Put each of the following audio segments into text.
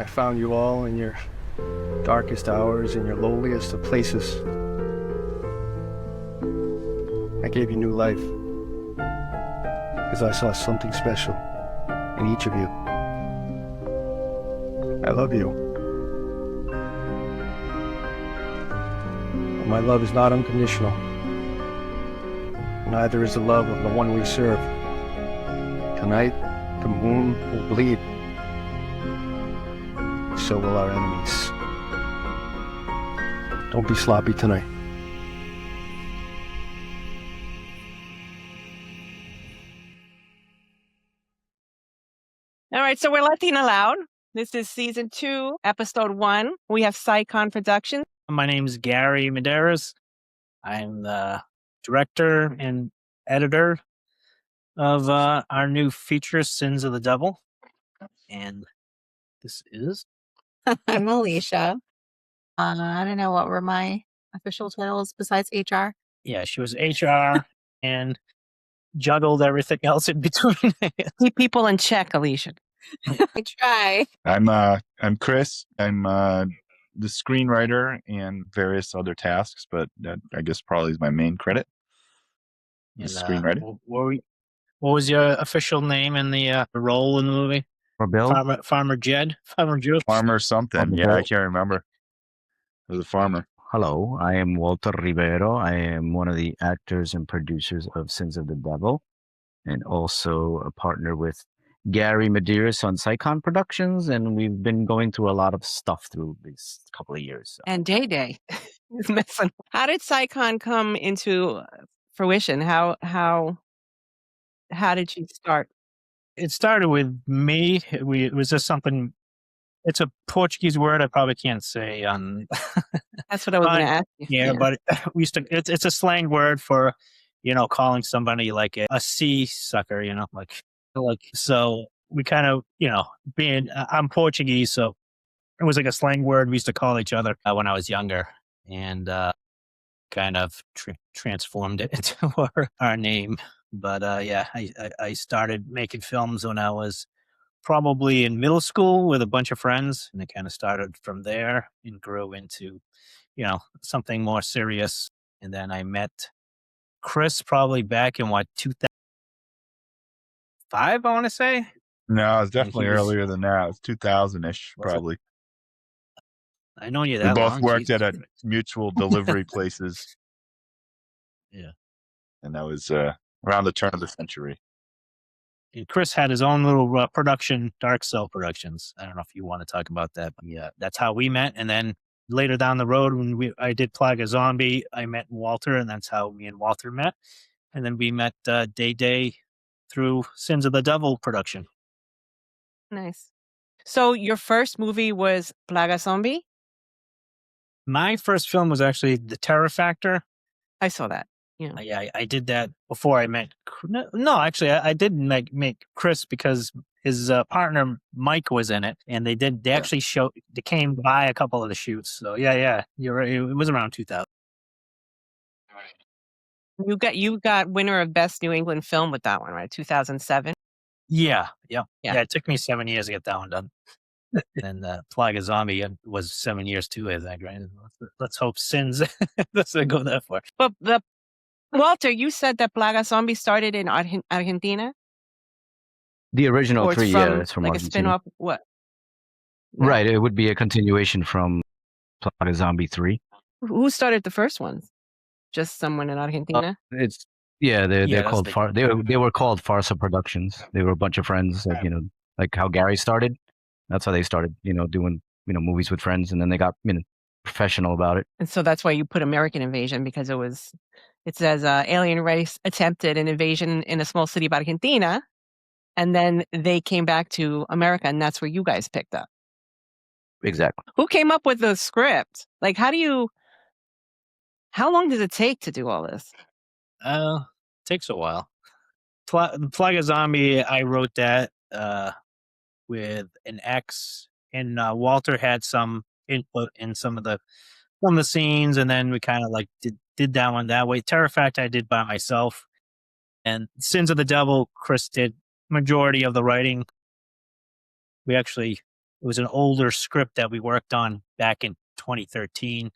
I found you all in your darkest hours, in your lowliest of places. I gave you new life because I saw something special in each of you. I love you. But my love is not unconditional. Neither is the love of the one we serve. Tonight, the moon will bleed. So will our enemies. Don't be sloppy tonight. All right, so we're Latina Loud. This is season 2, episode 1. We have Sai-Con Productions. My name is Gary Medeiros. I'm the director and editor of our new feature, Sins of the Devil. And this is... I'm Alicia. I don't know what were my official titles besides HR. Yeah, she was HR and juggled everything else in between. Keep people in check, Alicia. I try. I'm Chris. I'm the screenwriter and various other tasks, but that I guess probably is my main credit. The And, screenwriter. What was your official name and the role in the movie? Bill? Farmer Jed? Farmer Jules? Farmer something. Yeah, I can't remember. It was a farmer. Hello, I am Walter Rivero. I am one of the actors and producers of Sins of the Devil, and also a partner with Gary Medeiros on Sai-Con Productions, and we've been going through a lot of stuff through these couple of years. So. And Day. How did Sai-Con come into fruition? How did you start? It started with me. It was just something... It's a Portuguese word I probably can't say on. That's what I was going to ask you. Yeah, but we used to. It's a slang word for, calling somebody like a sea sucker. Like. So we kind of, being I'm Portuguese, so it was like a slang word we used to call each other when I was younger, and kind of transformed it into our name. But I started making films when I was probably in middle school with a bunch of friends, and it kind of started from there and grew into, something more serious. And then I met Chris probably back in 2005, I want to say. No, it's definitely earlier than that. It's 2000-ish, probably. I know you that We both long. worked at mutual delivery places. Yeah. And that was around the turn of the century. And Chris had his own little production, Dark Cell Productions. I don't know if you want to talk about that, but yeah, that's how we met. And then later down the road, when I did Plague a Zombie, I met Walter, and that's how me and Walter met. And then we met Day through Sins of the Devil production. Nice. So your first movie was Plague a Zombie? My first film was actually The Terror Factor. I saw that. Yeah, I did that before I met. No, actually, I didn't make Chris because his partner Mike was in it, and they actually they came by a couple of the shoots. So yeah, you're right. It was around 2000. You got winner of Best New England Film with that one, right? 2007. Yeah. It took me 7 years to get that one done. And Plague a Zombie was 7 years too, I think. Right? Let's hope Sins doesn't go that far. But Walter, you said that Plague a Zombie started in Argentina? The original 3, it's from like Argentina. A spin-off, what? No. Right, it would be a continuation from Plague a Zombie 3. Who started the first ones? Just someone in Argentina? They're called they were called Farsa Productions. They were a bunch of friends, like how Gary started. That's how they started, doing movies with friends, and then they got professional about it. And so that's why you put American Invasion, because it says alien race attempted an invasion in a small city of Argentina, and then they came back to America, and that's where you guys picked up. Exactly. Who came up with the script? Like, how long does it take to do all this? Takes a while. Plague a Zombie, I wrote that with an ex, and Walter had some input in some of the scenes, and then we kind of like did that one that way. Terror Fact I did by myself, and Sins of the Devil, Chris did majority of the writing. We actually It was an older script that we worked on back in 2013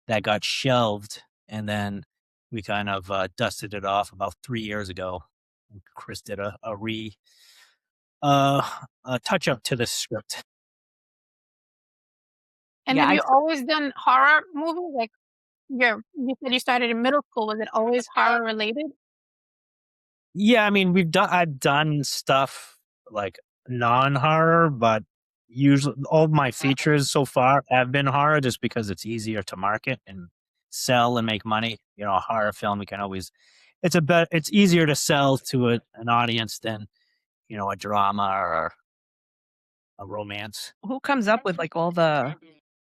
that got shelved, and then we kind of dusted it off about 3 years ago. Chris did a touch up to the script. And Yeah, have I you always done horror movies? Like you said you started in middle school. Was it always horror related? Yeah, I mean, I've done stuff like non-horror, but usually all of my features so far have been horror just because it's easier to market and sell and make money. You know, a horror film, we can always, it's easier to sell to an audience than, you know, a drama or a romance. Who comes up with like all the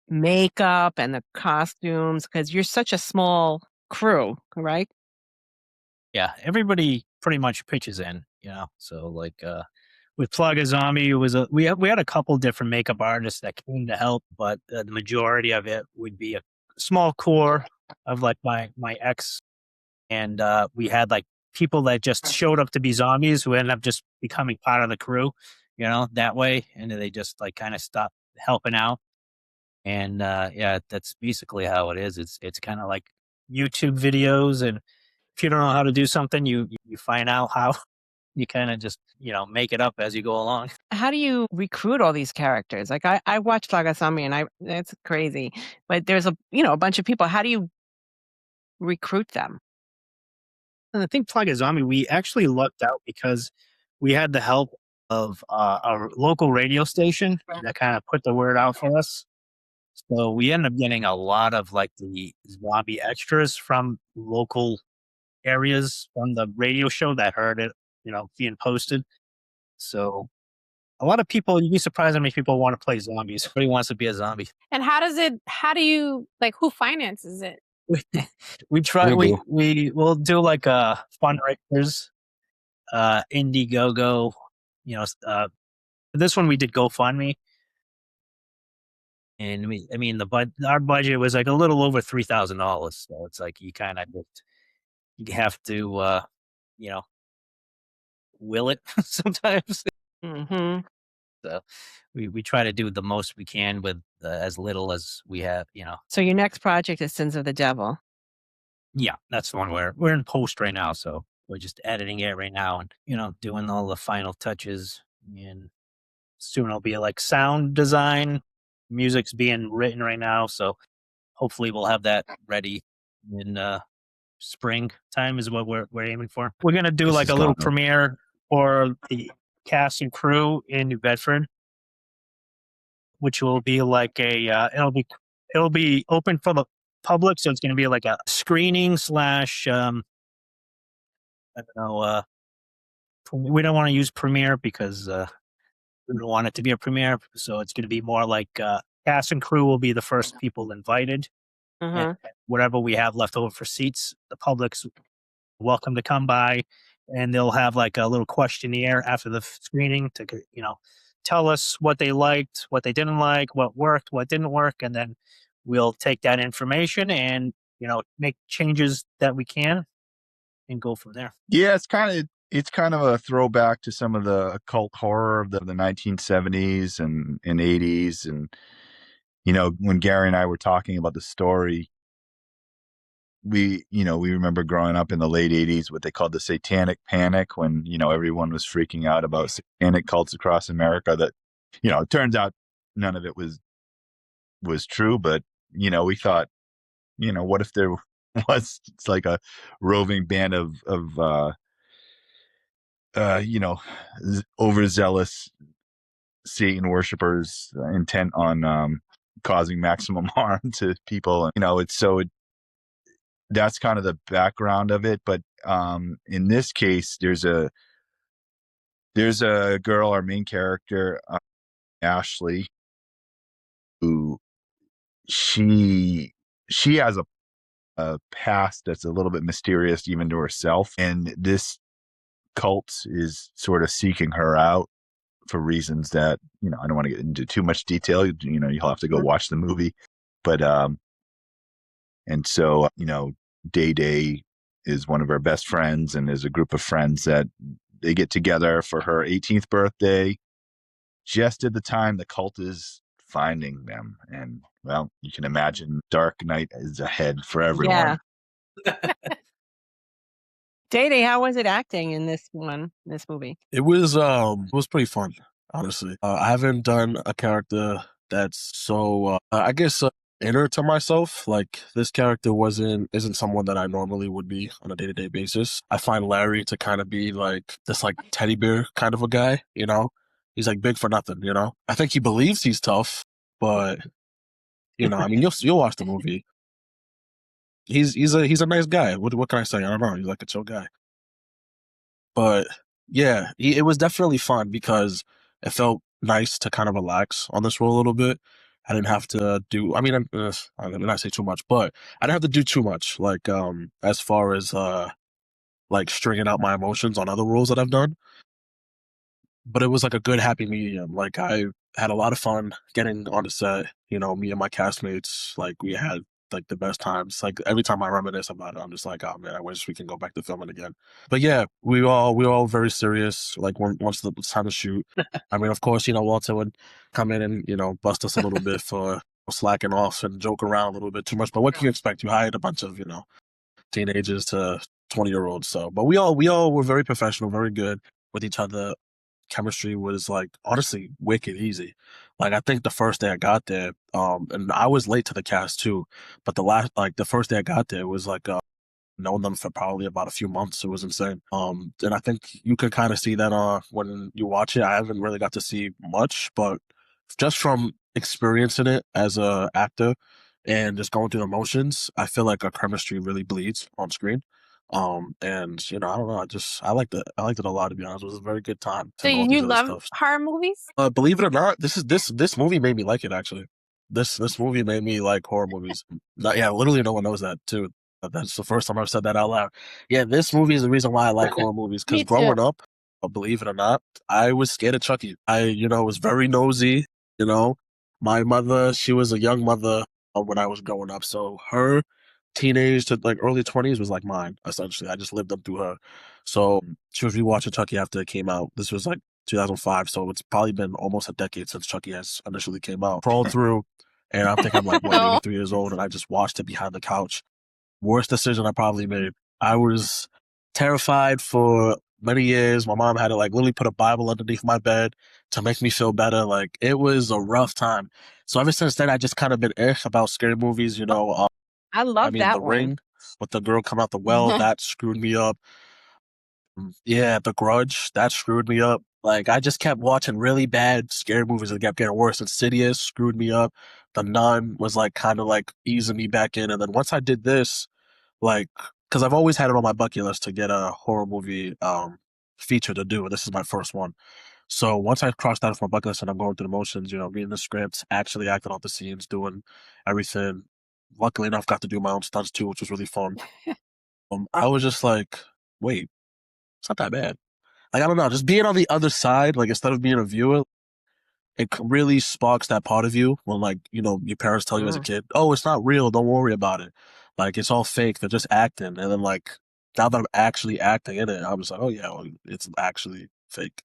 makeup and the costumes? Because you're such a small crew, right? Yeah, everybody pretty much pitches in, you know. So like with Plug a Zombie, it was we had a couple different makeup artists that came to help, but the majority of it would be a small core of like my ex, and we had like people that just showed up to be zombies who ended up just becoming part of the crew, you know, that way, and then they just like kind of stopped helping out. And yeah, that's basically how it is. It's kind of like YouTube videos, and if you don't know how to do something, you find out how. You kind of just, you know, make it up as you go along. How do you recruit all these characters? Like I watched Lagasami and it's crazy, but there's a bunch of people. How do you recruit them? And I think Plug a Zombie, we actually lucked out because we had the help of a local radio station that kind of put the word out for us. So we ended up getting a lot of like the zombie extras from local areas from the radio show that heard it, you know, being posted. So a lot of people, you'd be surprised how many people want to play zombies. Everybody wants to be a zombie. And how do you like who finances it? We try, We do. we'll do like fundraisers, Indiegogo, you know, this one we did GoFundMe. And I mean, our budget was like a little over $3,000. So it's like, you kind of you have to, you know, will it sometimes. Hmm. So we try to do the most we can with as little as we have, you know. So your next project is Sins of the Devil. Yeah, that's the one where we're in post right now. So we're just editing it right now and, you know, doing all the final touches. And soon it'll be like sound design. Music's being written right now. So hopefully we'll have that ready in spring time is what we're aiming for. We're going to do This like is a little gone. premiere for the cast and crew in New Bedford, which will be like it'll be open for the public. So it's going to be like a screening slash, I don't know, we don't want to use premiere because we don't want it to be a premiere. So it's going to be more like cast and crew will be the first people invited. Uh-huh. And whatever we have left over for seats, the public's welcome to come by, and they'll have like a little questionnaire after the screening to, you know, tell us what they liked, what they didn't like, what worked, what didn't work, and then we'll take that information and, you know, make changes that we can and go from there. Yeah, it's kind of a throwback to some of the occult horror of the 1970s and 80s. And, you know, when Gary and I were talking about the story, we remember growing up in the late 80s, what they called the satanic panic, when, you know, everyone was freaking out about satanic cults across America that, you know, it turns out none of it was true. But, you know, we thought, you know, what if there was, it's like a roving band of you know, overzealous Satan worshipers intent on causing maximum harm to people. You know, that's kind of the background of it. But in this case, there's a girl, our main character, Ashley, who she has a past that's a little bit mysterious even to herself, and this cult is sort of seeking her out for reasons that, you know, I don't want to get into too much detail. You know, you'll have to go watch the movie. But and so, you know, Day Day is one of her best friends, and there's a group of friends that they get together for her 18th birthday just at the time the cult is finding them. And, well, you can imagine Dark Knight is ahead for everyone. Yeah. Day, how was it acting in this movie? It was pretty fun, honestly. I haven't done a character that's so, I guess, inner to myself. Like, this character isn't someone that I normally would be on a day-to-day basis. I find Larry to kind of be like this, like, teddy bear kind of a guy, you know? He's like big for nothing, you know? I think he believes he's tough, but, you know, I mean, you'll watch the movie. He's a nice guy. What can I say? I don't know. He's like a chill guy. But yeah, it was definitely fun because it felt nice to kind of relax on this role a little bit. I didn't have to do. I mean, I did not say too much, but I didn't have to do too much. Like as far as like stringing out my emotions on other roles that I've done. But it was like a good happy medium. Like I had a lot of fun getting on the set. You know, me and my castmates, like we had like the best times. Like every time I reminisce about it, I'm just like, oh man, I wish we can go back to filming again. But yeah, we were all very serious. Like once it was time to shoot, I mean, of course, you know, Walter would come in and, you know, bust us a little bit for slacking off and joke around a little bit too much. But what can you expect? You hired a bunch of, you know, teenagers to 20-year-olds. So, but we all were very professional, very good with each other. Chemistry was like honestly wicked easy. Like I think the first day I got there, and I was late to the cast too, but the first day I got there was like known them for probably about a few months. It was insane. And I think you could kind of see that when you watch it. I haven't really got to see much, but just from experiencing it as a actor and just going through the motions, I feel like our chemistry really bleeds on screen. And you know, I don't know, I liked it a lot, to be honest. It was a very good time. So you love horror movies? Believe it or not, this movie made me like it, actually. This movie made me like horror movies. Yeah, literally no one knows that too. That's the first time I've said that out loud. Yeah, this movie is the reason why I like horror movies, because growing up, believe it or not, I was scared of Chucky. I, you know, was very nosy, you know. My mother, she was a young mother when I was growing up, so her teenage to like early 20s was like mine, essentially. I just lived up through her. So she was rewatching Chucky after it came out. This was like 2005, so it's probably been almost a decade since Chucky has initially came out. Crawled through, and I think I'm like, what, maybe 3 years old, and I just watched it behind the couch. Worst decision I probably made. I was terrified for many years. My mom had to like literally put a Bible underneath my bed to make me feel better. Like it was a rough time. So ever since then, I just kind of been about scary movies, you know. I love that The one. Ring with the girl come out the well, that screwed me up. Yeah, The Grudge, that screwed me up. Like, I just kept watching really bad scary movies that kept getting worse. Insidious screwed me up. The Nun was like kind of like easing me back in. And then once I did this, like, because I've always had it on my bucket list to get a horror movie feature to do, and this is my first one. So once I crossed that off my bucket list and I'm going through the motions, you know, reading the scripts, actually acting out the scenes, doing everything. Luckily enough, got to do my own stunts too, which was really fun. I was just like, wait, it's not that bad. Like, I don't know, just being on the other side, like instead of being a viewer, it really sparks that part of you when, like, you know, your parents tell you as a kid, oh, it's not real, don't worry about it. Like, it's all fake, they're just acting. And then, like, now that I'm actually acting in it, I was like, oh, yeah, well, it's actually fake.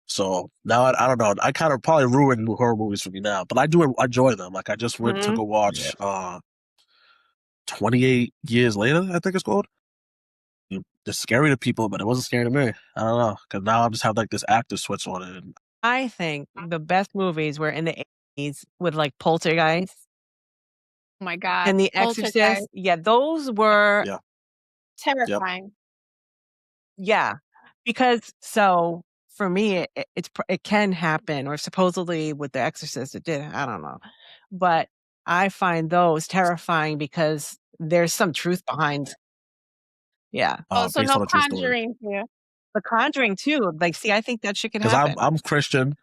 So now I don't know, I kind of probably ruined horror movies for me now, but I do enjoy them. Like, I just went to go watch 28 Years Later, I think it's called. It's scary to people, but it wasn't scary to me. I don't know, because now I just have like this active switch on it. I think the best movies were in the 80s with like Poltergeist Oh my God. and The Exorcist. Poltergeist. Yeah, those were Terrifying. yeah, because so for me it can happen, or supposedly with The Exorcist it did. I don't know, but I find those terrifying because there's some truth behind. Yeah. Oh, so based on no a true story. Conjuring here. The Conjuring too. Like, see, I think that shit could Because happen. I'm Christian.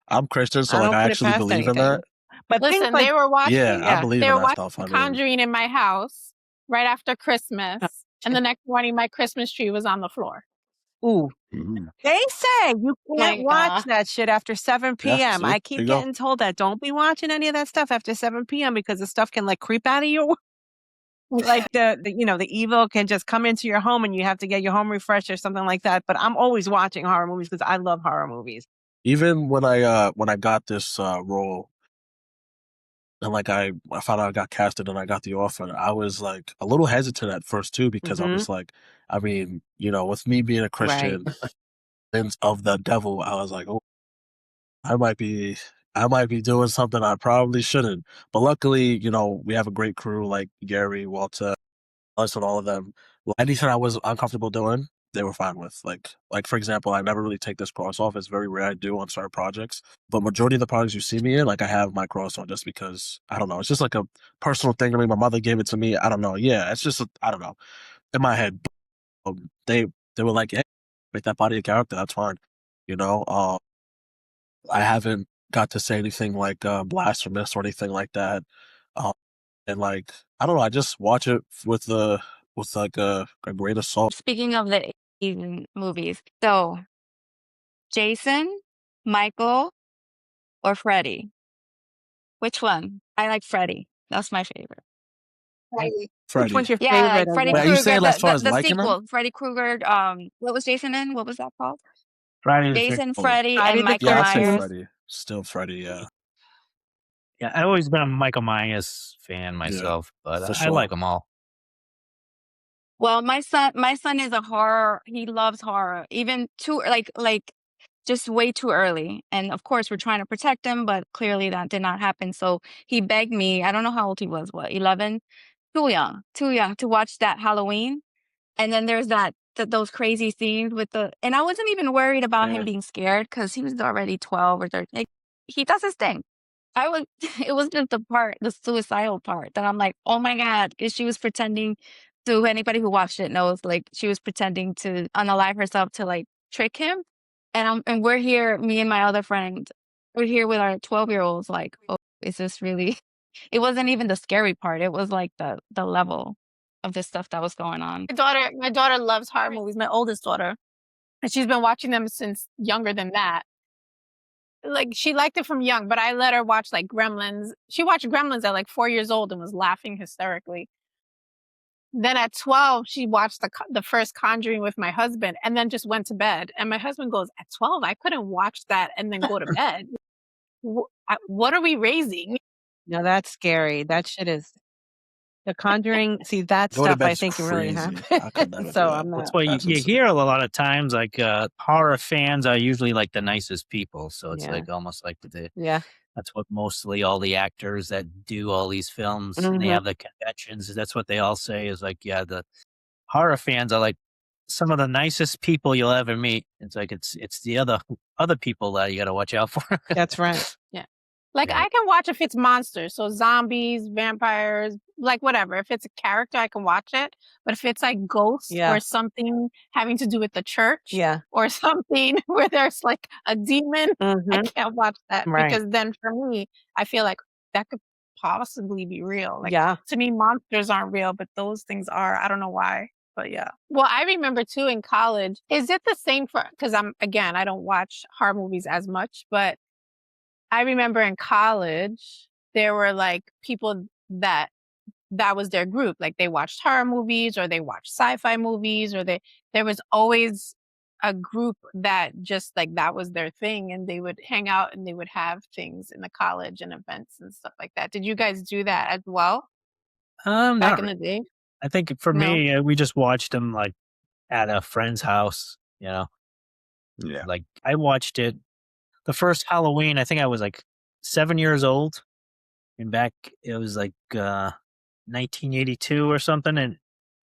I'm Christian, so I like don't I put it actually past believe in anything. that. But things Listen, like they were watching. I believe They in were that watching stuff. I mean, Conjuring in my house right after Christmas, and the next morning my Christmas tree was on the floor. ooh. They say you can't Like, watch that shit after 7 Yeah, p.m. see? I There keep you go. getting told that. Don't be watching any of that stuff after 7 p.m. because the stuff can like creep out of you. Like the you know, the evil can just come into your home and you have to get your home refreshed or something like that. But I'm always watching horror movies because I love horror movies. even when I got this role, and like I found out I got casted and I got the offer, I was like a little hesitant at first too, because I was like, I mean, with me being a Christian, sins of the devil, I was like, oh, I might be doing something I probably shouldn't. But luckily, we have a great crew like Gary, Walter, us, and all of them. Well, anything I was uncomfortable doing, they were fine with. Like for example, I never really take this cross off. It's very rare I do on certain projects. But majority of the projects you see me in, like I have my cross on just because, I don't know. It's just like a personal thing to me. My mother gave it to me. I don't know. Yeah, it's just, I don't know. In my head, they were like, hey, make that body a character. That's fine. I haven't got to say anything like blasphemous or anything like that. And like, I don't know, I just watch it with like a grain of salt. Speaking of the 80s movies, so Jason, Michael, or Freddy? Which one? I like Freddy. That's my favorite. Freddy. Freddy. Which one's your Yeah, favorite? like Freddy Wait, are you Krueger, saying as far the, as the liking him? sequel. Freddy Krueger. What was Jason in? What was that called? Friday the Jason, 13th. Freddy, Friday and the Michael Yeah, I'd say 13th. Myers. Freddy. Still Freddy, yeah. Yeah, I've always been a Michael Myers fan myself, but for I like sure. them all. Well, my son is a horror. He loves horror. Even too like just way too early. And of course, we're trying to protect him, but clearly that did not happen. So he begged me. I don't know how old he was. What, 11? Too young to watch that Halloween. And then there's those crazy scenes with and I wasn't even worried about him being scared because he was already 12 or 13. Like, he does his thing. It was just the suicidal part that I'm like, oh my God, because she was pretending to, anybody who watched it knows, like, she was pretending to unalive herself to like trick him. And we're here, me and my other friend, we're here with our 12-year-olds, like, oh, is this really? It wasn't even the scary part. It was like the level of the stuff that was going on. My daughter loves horror movies, my oldest daughter. And she's been watching them since younger than that. Like, she liked it from young, but I let her watch like Gremlins. She watched Gremlins at like 4 years old and was laughing hysterically. Then at 12, she watched the first Conjuring with my husband and then just went to bed. And my husband goes, at 12, I couldn't watch that and then go to bed. What are we raising? No, that's scary. That shit is The Conjuring. See, that Go to stuff I bed's think can really crazy. happen. I could never do So that. I'm not. That's why you That's insane. hear a lot of times like horror fans are usually like the nicest people. So it's Yeah. like almost like Yeah. that's what mostly all the actors that do all these films and they Mhm. have the conventions. That's what they all say is like, yeah, the horror fans are like some of the nicest people you'll ever meet. It's like it's the other people that you got to watch out for. That's right. Like, Yeah. I can watch if it's monsters, so zombies, vampires, like whatever. If it's a character, I can watch it. But if it's like ghosts Yeah. or something having to do with the church Yeah. or something where there's like a demon, I Mhm. can't watch that Right. because then for me, I feel like that could possibly be real. Like, Yeah. to me, monsters aren't real, but those things are. I don't know why, but yeah. Well, I remember too in college, is it the same because I don't watch horror movies as much, but I remember in college, there were like people that was their group. Like, they watched horror movies or they watched sci-fi movies, or there was always a group that just like that was their thing, and they would hang out and they would have things in the college and events and stuff like that. Did you guys do that as well back Not in really. the day? I think for No. me, we just watched them like at a friend's house, Yeah. like I watched it the first Halloween. I think I was like 7 years old, and back it was like 1982 or something, and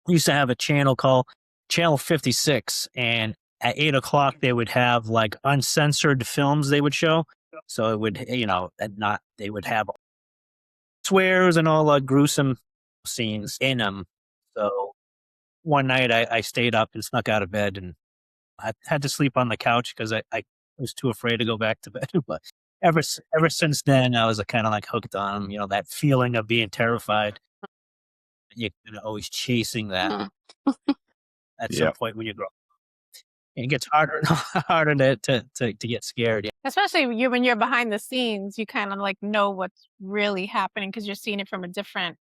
we used to have a channel called Channel 56, and at 8 o'clock they would have like uncensored films they would show. So it would, they would have swears and all gruesome scenes in them. So one night I stayed up and snuck out of bed, and I had to sleep on the couch because I was too afraid to go back to bed. But ever since then, I was kind of like hooked on, that feeling of being terrified. You're always chasing that at some point when you grow up. And it gets harder and harder to get scared. Yeah. Especially when you're behind the scenes, you kind of like know what's really happening because you're seeing it from a different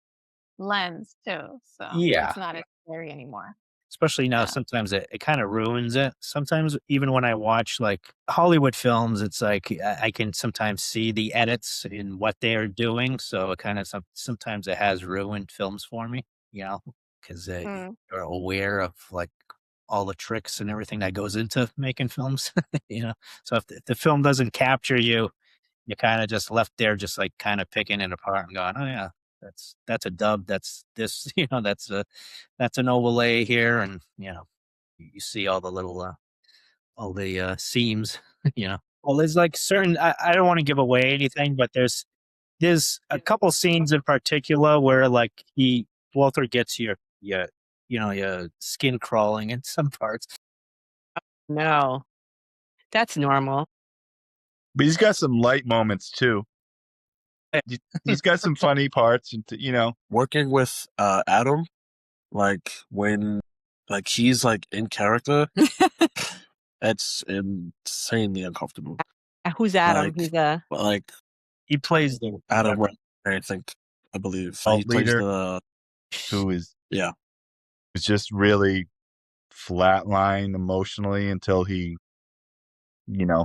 lens too. So Yeah. it's not as scary anymore. especially now, Yeah. sometimes it kind of ruins it. Sometimes even when I watch like Hollywood films, it's like I can sometimes see the edits in what they are doing. So it kind of sometimes it has ruined films for me, because Mm. you're aware of like all the tricks and everything that goes into making films, So if the film doesn't capture you, you're kind of just left there, just like kind of picking it apart and going, oh yeah, that's a dub. That's this, that's an overlay here. And, you see all the little, all the seams, well, there's like certain, I don't want to give away anything, but there's a couple scenes in particular where like Walter gets your skin crawling in some parts. No, that's normal. But he's got some light moments too. He's got some funny parts, and Working with Adam, like when like he's like in character, it's insanely uncomfortable. Who's Adam? Like, He's like He plays the Adam, I believe Cult he plays leader. the who is yeah. just really flatlined emotionally until he,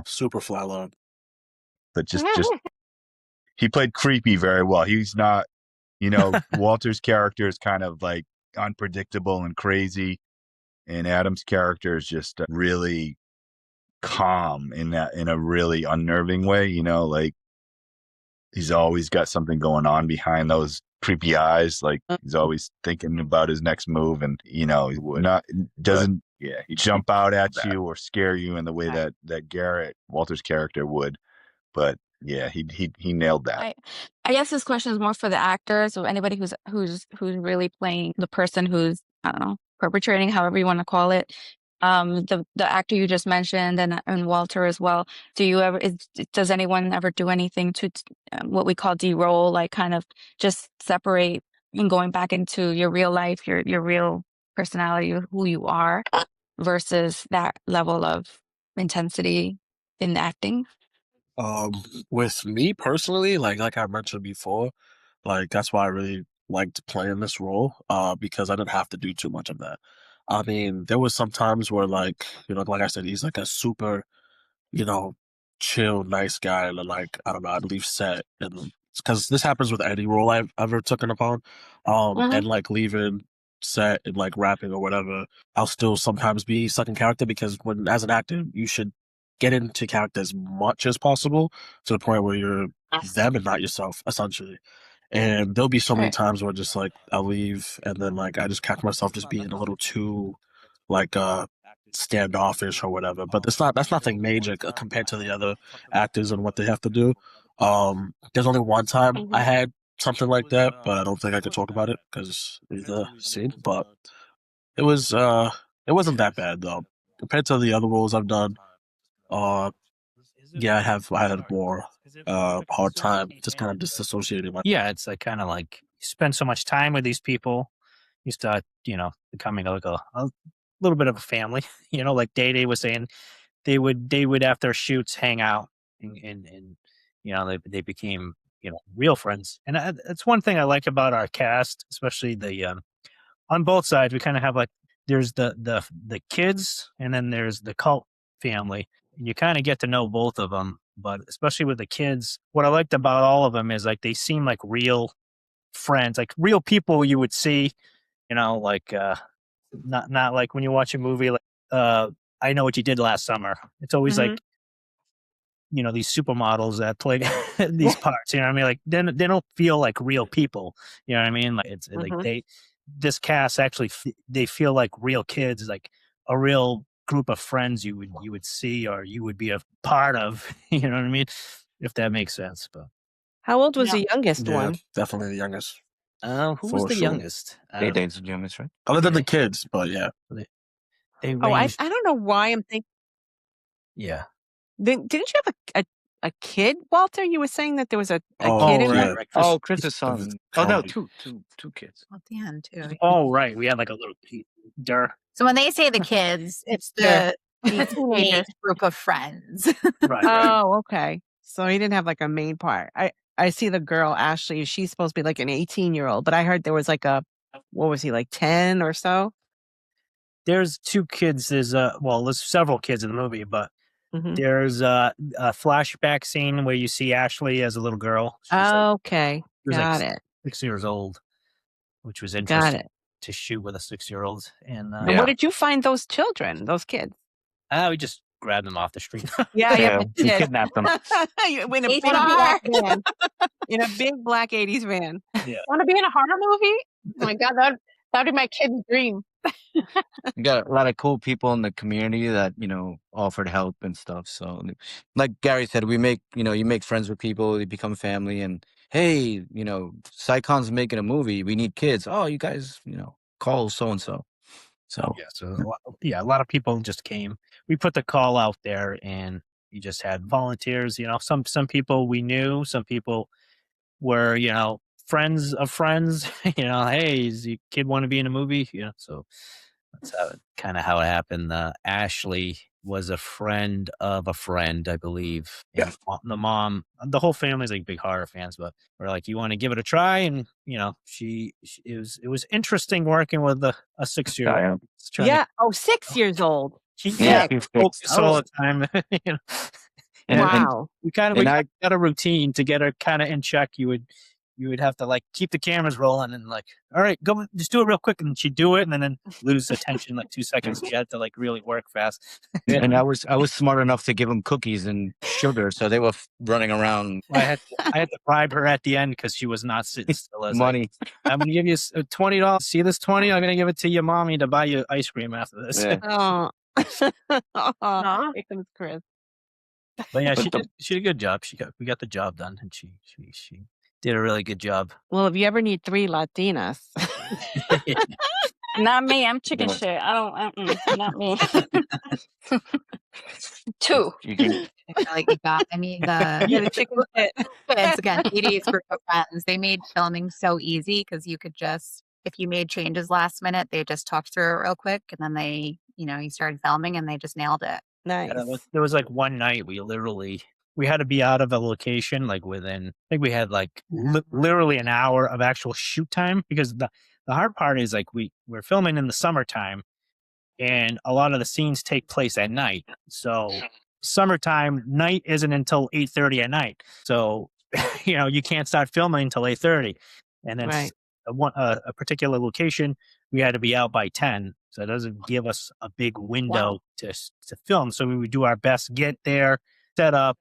Super flatline. but just he played creepy very well. He's not, Walter's character is kind of like unpredictable and crazy, and Adam's character is just really calm in a really unnerving way. Like he's always got something going on behind those creepy eyes. Like he's always thinking about his next move, and doesn't jump out at you or scare you in the way that Garrett, Walter's character, would. But yeah, he nailed that. I guess this question is more for the actors or anybody who's really playing the person who's, I don't know, perpetrating, however you want to call it. The actor you just mentioned and Walter as well. Does anyone ever do anything to what we call de-roll, like kind of just separate and going back into your real life, your real personality, who you are, versus that level of intensity in acting? With me personally, like I mentioned before, like that's why I really liked playing this role, because I didn't have to do too much of that. I mean, there was some times where like, like I said, he's like a super, you know, chill, nice guy, and like, I don't know, I'd leave set, and because this happens with any role I've ever taken upon, and like leaving set and like rapping or whatever, I'll still sometimes be stuck in character because as an actor, you should get into character as much as possible to the point where you're them and not yourself, essentially. And there'll be so many Right. times where just like I'll leave and then like I just catch myself just being a little too like standoffish or whatever. But that's nothing major compared to the other actors and what they have to do. There's only one time I had something like that, but I don't think I could talk about it because of the scene. But it wasn't that bad though compared to the other roles I've done. Yeah, I had more hard time just kind of disassociating myself. Yeah, it's like kind of like you spend so much time with these people, you start, becoming like a little bit of a family. Like Day Day was saying, they would after shoots hang out and they became real friends. And that's one thing I like about our cast, especially the on both sides. We kind of have like there's the kids and then there's the cult family. You kind of get to know both of them, but especially with the kids, what I liked about all of them is like they seem like real friends, like real people you would see, like not like when you watch a movie like I Know What You Did Last Summer. It's always like these supermodels that play these parts. You know what I mean? Like they don't feel like real people. You know what I mean? Like it's like this cast actually they feel like real kids, like a real group of friends you would see or you would be a part of. You know what I mean? If that makes sense. But How old was Yeah. the youngest Yeah, one? definitely the youngest. who was For the sure. youngest? Day Day's the youngest, right? Other than the kids, but yeah. They Oh, I ranged. don't know why I'm thinking. Yeah. Didn't you have a kid, Walter? You were saying that there was a Oh, kid in yeah. there. Right. Oh, Chris's son. Oh no, Comedy. two kids. At the end too. Oh, right. We had like a little Dur. So when they say the kids, it's Yeah. the Teenagers. teenage group of friends. Right. Oh, okay. So he didn't have like a main part. I see the girl Ashley. She's supposed to be like an 18-year-old, but I heard there was like what was he, like 10 or so? there's two kids. There's several kids in the movie, but Mhm. there's a flashback scene where you see Ashley as a little girl. She's Okay. she was Got like it. 6 years old, which was Got interesting it. to shoot with a 6-year-old. And And where did you find those children, those kids? we just grabbed them off the street. Yeah, Yeah, but we did. kidnapped them. In a big HR. black van. In a big black 80s van. Want to be in a horror movie? Oh my God, that'd be my kid's dream. We got a lot of cool people in the community that, offered help and stuff. So like Gary said, you make friends with people, they become family, and hey, Sai-Con's making a movie. We need kids. Oh, you guys, call so and so. So A lot of people just came. We put the call out there, and you just had volunteers. Some people we knew, some people were friends of friends. Hey, does your kid want to be in a movie? So that's how it happened. Ashley was a friend of a friend, I believe. Yeah. The mom, the whole family's like big horror fans, but we're like, you want to give it a try? And it was interesting working with a 6-year-old. Yeah. 6 years old. Yeah, Six. Focus all the time. Wow. We got a routine to get her kind of in check. You would have to like keep the cameras rolling and like, all right, go, just do it real quick, and she'd do it, and then lose attention like 2 seconds. You had to like really work fast. And I was smart enough to give them cookies and sugar, so they were running around. I had to bribe her at the end because she was not sitting still. As Money. I'm gonna give you $20. See this 20? I'm gonna give it to your mommy to buy you ice cream after this. Yeah. Oh. Aw. Here comes Chris. But yeah, But she did a good job. We got the job done, and she did a really good job. Well, if you ever need 3 Latinas. Not me. I'm chicken shit. I don't. Not me. 2. You can, Like you got, I mean, the chicken shit. kids, again, 80s group of friends, they made filming so easy because you could just, if you made changes last minute, they just talked through it real quick, and then they, you started filming and they just nailed it. Nice. There was like one night we had to be out of a location like within, I think we had like literally an hour of actual shoot time, because the hard part is like we're filming in the summertime, and a lot of the scenes take place at night. So summertime night isn't until 8:30 at night. So you can't start filming until 8:30, and then Right. a particular location we had to be out by 10. So it doesn't give us a big window to film. So we would do our best, get there, set up.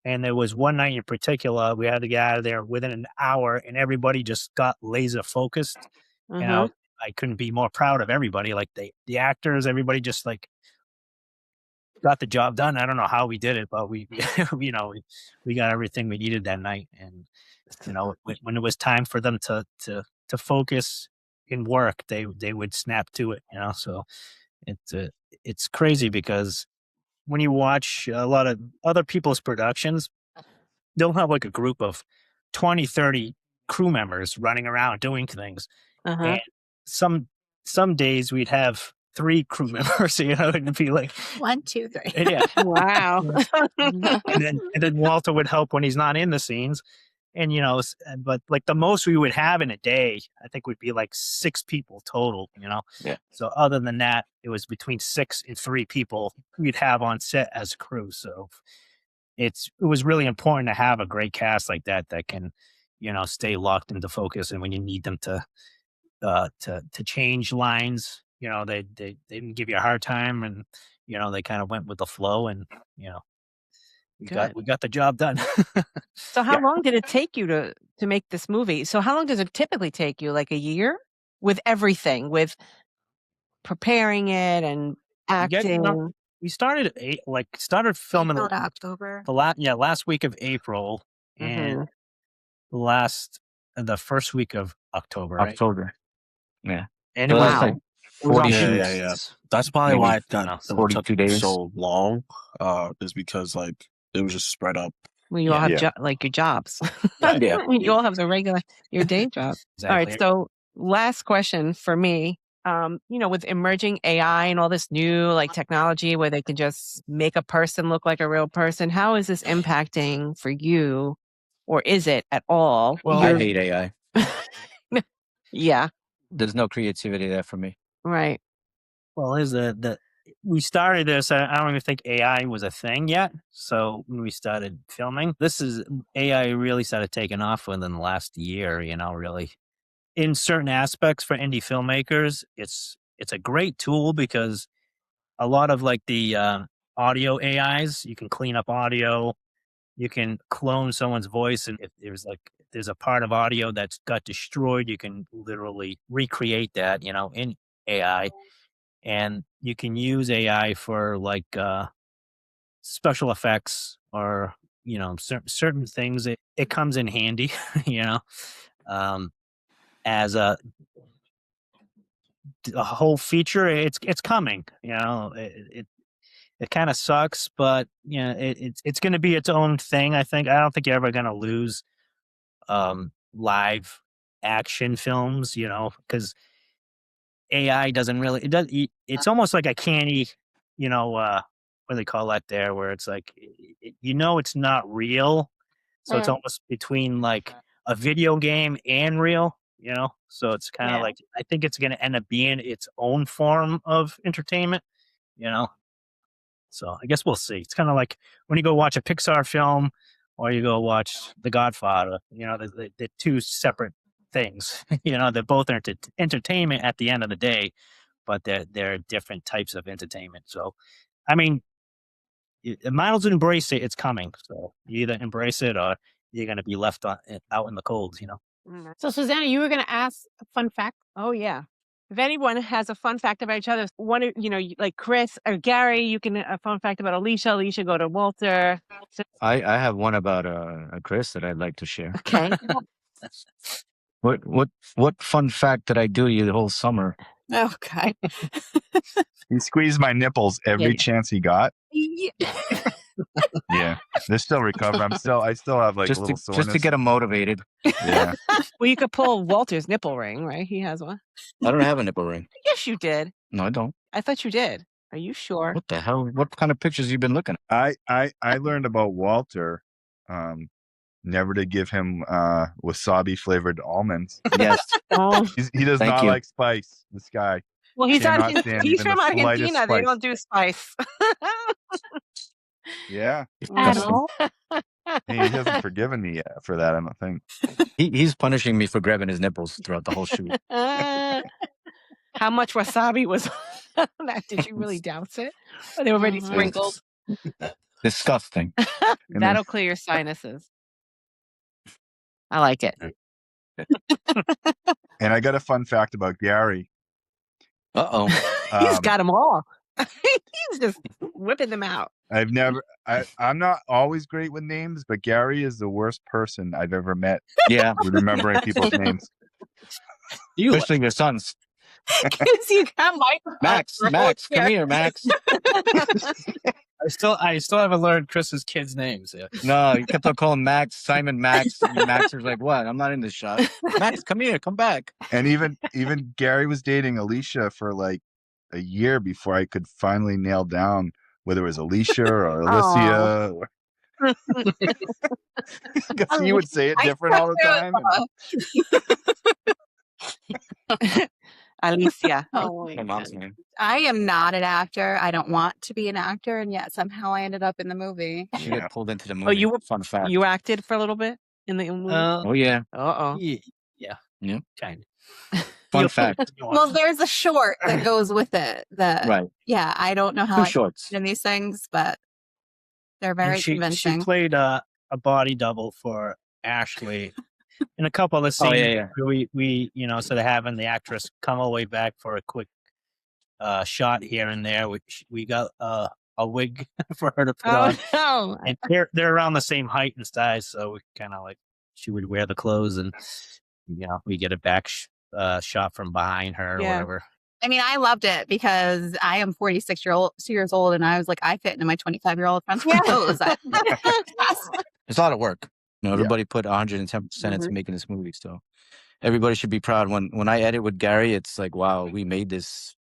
And there was one night in particular, we had to get out of there within an hour, and everybody just got laser focused. And I couldn't be more proud of everybody. Like the actors, everybody just like got the job done. I don't know how we did it, but we got everything we needed that night. And when it was time for them to focus in work, they would snap to it. So it's crazy because when you watch a lot of other people's productions, they'll have like a group of 20, 30 crew members running around doing things. And some days we'd have 3 crew members, it'd be like 1, 2, 3. yeah. Wow. and then Walter would help when he's not in the scenes. And, but like the most we would have in a day, I think would be like 6 people total, Yeah. So other than that, it was between 6 and 3 people we'd have on set as a crew. So it was really important to have a great cast like that can, stay locked into focus. And when you need them to change lines, they didn't give you a hard time, and, they kind of went with the flow, and, we got the job done. So how long did it take you to make this movie? So how long does it typically take you? Like a year? With everything, with preparing it and acting? We started filming April to October. last week of April, and the first week of October, right? October. Yeah. And So it that's was like it was 40 on shoots. Yeah. That's probably why it got 42 took days. so long. Is because like it was just spread up. When you all have Yeah. like your jobs. Yeah. You all have your day job. exactly. All right. So last question for me. With emerging AI and all this new like technology where they can just make a person look like a real person, how is this impacting for you, or is it at all? Well, I hate AI. Yeah. There's no creativity there for me. Right. Well, is the we started this. I don't even think AI was a thing yet. So when we started filming, this is AI really started taking off within the last year. Really in certain aspects for indie filmmakers, it's a great tool because a lot of like the audio AIs, you can clean up audio, you can clone someone's voice, and if there's a part of audio that's got destroyed, you can literally recreate that, in AI. And you can use AI for like special effects or certain things. It comes in handy, you know, um, as a whole feature. It's coming. It kind of sucks, but it's going to be its own thing. I think. I don't think you're ever going to lose live action films, because AI doesn't really. It's almost like a canny, what do they call that there? Where it's like, it's not real, so it's almost between like a video game and real. So it's kind of Yeah. like I think it's going to end up being its own form of entertainment. You know, so I guess we'll see. It's kind of like when you go watch a Pixar film or you go watch The Godfather. They're two separate things. They're both entertainment at the end of the day, but they're different types of entertainment. So, I mean, might as well embrace it. It's coming. So you either embrace it or you're going to be left out in the cold. So, Susanna, you were going to ask a fun fact. Oh yeah. If anyone has a fun fact about each other, like Chris or Gary, you can a fun fact about Alicia. Alicia, go to Walter. So, I have one about Chris that I'd like to share. okay. What fun fact did I do to you the whole summer? Okay. He squeezed my nipples every chance he got. Yeah, they're still recovering. I still have like a little soreness. Just to get him motivated. Yeah. Well, you could pull Walter's nipple ring, right? He has one. I don't have a nipple ring. Yes, you did. No, I don't. I thought you did. Are you sure? What the hell? What kind of pictures you been looking at? I learned about Walter, never to give him wasabi flavored almonds. Yes. Oh, He does not like spice. This guy. well, he's Cannot on. stand He's even from the slightest Argentina. They spice. don't do spice. Yeah. At all? He hasn't forgiven me yet for that, I don't think. He's punishing me for grabbing his nipples throughout the whole shoot. How much wasabi was on that? Did you really douse it? Or they were already sprinkled? Disgusting. That'll clear your sinuses. I like it. And I got a fun fact about Gary. Uh-oh. He's got them all. He's just whipping them out. I'm not always great with names, but Gary is the worst person I've ever met. Yeah. With remembering people's names. Especially your sons. Because you got Max, come here, Max. I still haven't learned Chris's kids' names. Yeah. No, you kept on calling Max, Simon Max. And Max was like, what? I'm not in this shot. Max, come here, come back. And even Gary was dating Alicia for like a year before I could finally nail down whether it was Alicia or Alicia. Because he would say it different all the time. Alicia. Oh, My mom's name. I am not an actor. I don't want to be an actor, and yet somehow I ended up in the movie. She got pulled into the movie. Oh, you were Fun fact. You acted for a little bit in the movie. Oh yeah. Uh-oh. Yeah. Kind of. Fun fact. Well, there's a short that goes with it. Right. Yeah, I don't know how Two I shorts. in these things, but they're very She convincing. played a body double for Ashley in a couple of the scenes. Oh, yeah. where we instead of having the actress come all the way back for a quick shot here and there, we got a wig for her to put on. No. And they're around the same height and size, so we kind of like she would wear the clothes and we get a back shot from behind her or whatever. I mean, I loved it because I am 46 years old, and I was like, I fit into my 25-year-old friend's clothes. It's a lot of work. Everybody put 110% into making this movie, so everybody should be proud. When I edit with Gary, it's like, wow, we made this,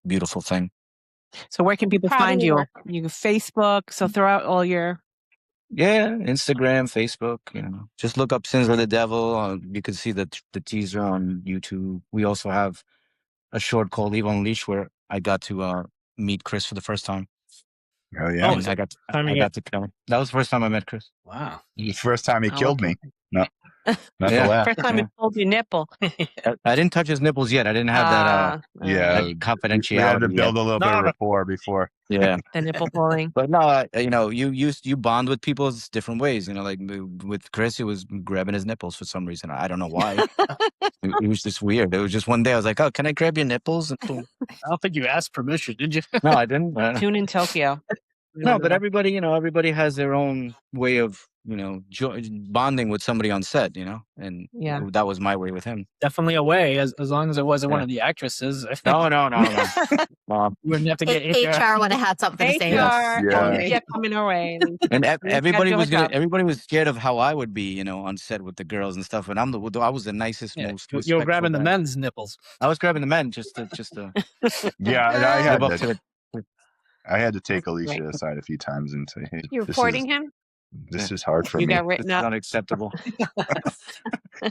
beautiful thing. So where can people Proud of find your you? work. You can Facebook. So throw out all your. Yeah, Instagram, Facebook, just look up Sins of the Devil. You can see the teaser on YouTube. We also have a short called Leave on Leash where I got to meet Chris for the first time. Oh yeah. And I got to kill him. That was the first time I met Chris. Wow. The first time he Oh, killed okay. me. No, not Yeah. the last. First time he pulled your nipple. I didn't touch his nipples yet. I didn't have that Yeah. that We confidentiality. had to build yet. a little bit of rapport before. Yeah. the nipple pulling. But no, you bond with people different ways. Like with Chris, it was grabbing his nipples for some reason. I don't know why. It was just weird. It was just one day I was like, "Oh, can I grab your nipples?" And boom. I don't think you asked permission, did you? No, I didn't. Tune in Tokyo. No, but everybody, everybody has their own way of, bonding with somebody on set, and Yeah. that was my way with him. Definitely a way, as long as it wasn't one of the actresses. No. You wouldn't have to get HR would have had something to say. HR, Yeah. yeah, coming our way. And everybody do was a job. everybody was scared of how I would be, on set with the girls and stuff. And I was the nicest, most. You were grabbing the respectful guy. men's nipples. I was grabbing the men just to Yeah, and I live up to had it. I had to take Alicia aside a few times and say, "Hey, You this reporting him? is hard for You me. got It's written up. unacceptable.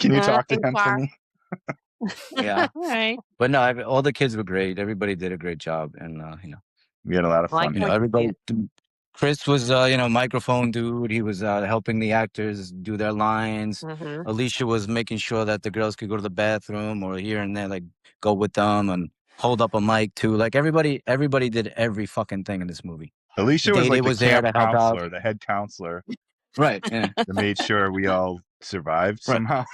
Can you talk to Too him for far. me?" Yeah, All right. but no, all the kids were great. Everybody did a great job, and We had a lot of Like fun. what- everybody. Chris was, microphone dude. He was helping the actors do their lines. Mhm. Alicia was making sure that the girls could go to the bathroom or here and there, like go with them and hold up a mic too. Like everybody did every fucking thing in this movie. Alicia was Day like Day the was there camp to help out. counselor, the head counselor Right. Yeah. that made sure we all survived Right. somehow.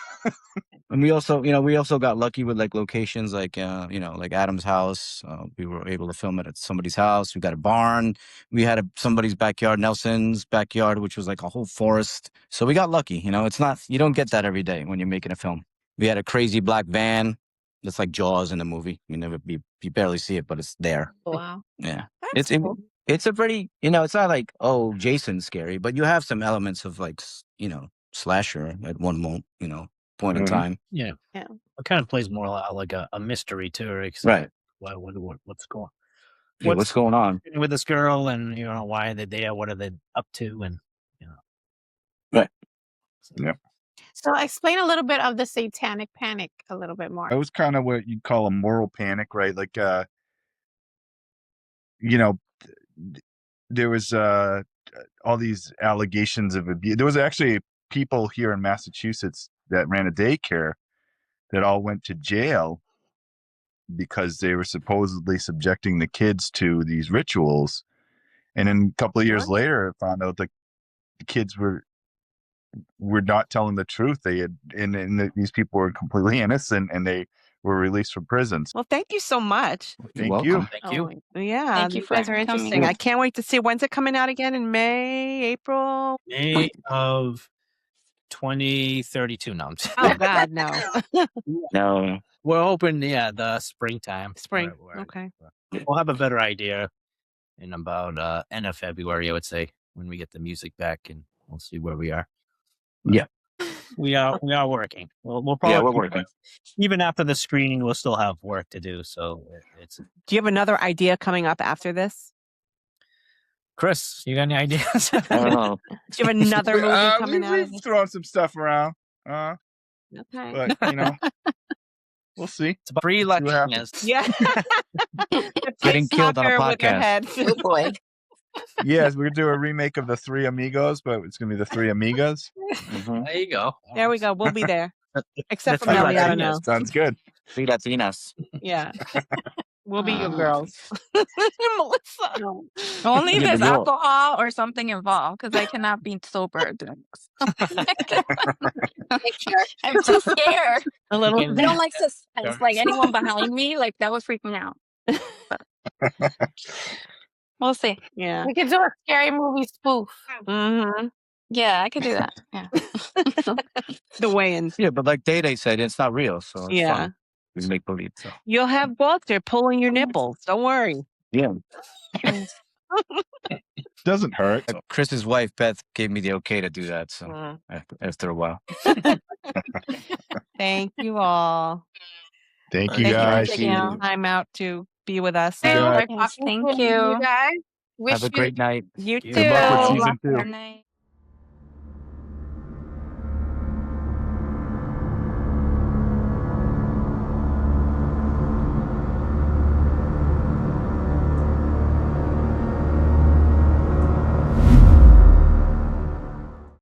And we also got lucky with like locations like like Adam's house. We were able to film it at somebody's house. We got a barn. We had somebody's backyard, Nelson's backyard, which was like a whole forest. So we got lucky. It's not, you don't get that every day when you're making a film. We had a crazy black van. That's like Jaws in the movie. You barely see it, but it's there. Wow. Yeah. That's cool. It's a pretty, it's not like, oh, Jason's scary, but you have some elements of like, slasher at one point in Mhm. time. Yeah. Yeah. It kind of plays more like a mystery to her. Right. What's going Yeah, what's going on? with this girl, and why are they there? What are they up to? And Right. So explain a little bit of the satanic panic a little bit more. It was kind of what you'd call a moral panic, right? Like, there was all these allegations of abuse. There was actually people here in Massachusetts that ran a daycare that all went to jail because they were supposedly subjecting the kids to these rituals. And then a couple of years later, I found out that the kids were not telling the truth. They had, and these people were completely innocent, and they were released from prisons. Well, thank you so much. Thank you. thank you. Yeah, Thank you you for guys are coming. interesting. I can't wait to see. When's it coming out again? In May, April? May of 2032. No, I'm Oh God, no. No. we're hoping, the springtime. Spring. Where- Okay. We'll have a better idea in about end of February, I would say, when we get the music back, and we'll see where we are. Yeah. We are working. We'll Yeah, probably we're working. even after the screening. We'll still have work to do. So it's Do you have another idea coming up after this? Chris. You got any ideas? I don't know. Do you have another movie coming out? Of We've this? thrown some stuff around, Okay. but we'll see. It's about three what happens. Latinas. Yeah. Getting killed on a Soccer with her podcast. head. Oh boy. Yes, we're gonna do a remake of the Three Amigos, but it's gonna be the Three Amigas. Mhm. There you go. There we go. We'll be there. Except for That's Melly, I don't know. Latinas. Sounds good. Three Latinas. Yeah. We'll be your Oh. girls. Melissa. No. Only if Yeah, there's but you're- alcohol or something involved, because I cannot be sober doing this. I'm too scared. A little. You I can- don't like suspense. Like anyone behind me, like that would freak me out. But we'll see. Yeah. We could do a scary movie spoof. Mm-hmm. Yeah, I could do that. Yeah. The weigh-ins. Yeah, but like Day said, it's not real, so it's Yeah. fun. We make believe. So You'll have Walter pulling your nipples. Don't worry. yeah. Doesn't hurt. Chris's wife Beth gave me the okay to do that. So Mm. after a while. Thank you all. Thank you Thank you for guys. taking time out to be with us. Good. Thank you. You guys. Wish Have a great night. You Good too. Good luck with Good season luck. 2. Good night.